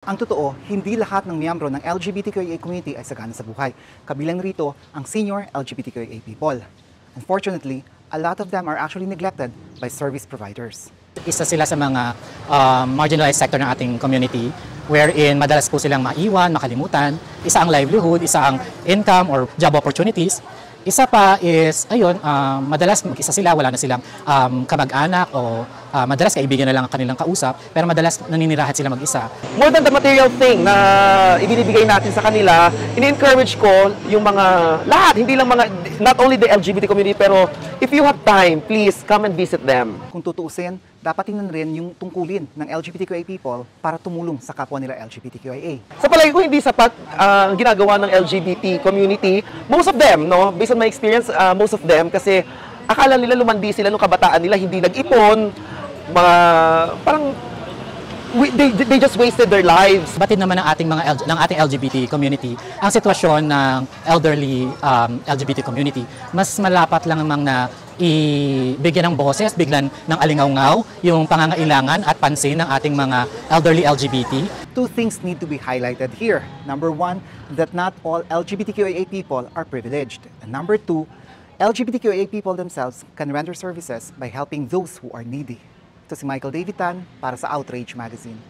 Ang totoo, hindi lahat ng miyembro ng LGBTQIA community ay sagana sa buhay. Kabilang rito ang senior LGBTQIA people. Unfortunately, a lot of them are actually neglected by service providers. Isa sila sa mga marginalized sector ng ating community wherein madalas po silang maiwan, makalimutan. Isa ang livelihood, isa ang income or job opportunities. Isa pa is, madalas mag-isa sila, wala na silang kamag-anak o madalas kaibigan na lang ang kanilang kausap, pero madalas naninirahan sila mag-isa. More than the material thing na ibinibigay natin sa kanila, ini-encourage ko yung mga lahat, hindi lang not only the LGBT community, pero if you have time, please come and visit them. Kung tutuusin, dapat tingnan rin yung tungkulin ng LGBTQIA people para tumulong sa kapwa nila LGBTQIA. Sa palagi ko, hindi sapat ang ginagawa ng LGBT community. Most of them, no, based on my experience, most of them, kasi akala nila lumandi sila nung kabataan nila, hindi nag-ipon, parang they just wasted their lives. Batid naman ng ating LGBT community ang sitwasyon ng elderly LGBT community. Mas malapat lang namang na ibigyan ng boses, biglan ng alingaw-ngaw yung pangangailangan at pansin ng ating mga elderly LGBT. Two things need to be highlighted here. Number one, that not all LGBTQIA people are privileged. And number two, LGBTQIA people themselves can render services by helping those who are needy. Ito si Michael Davitan para sa Outrage Magazine.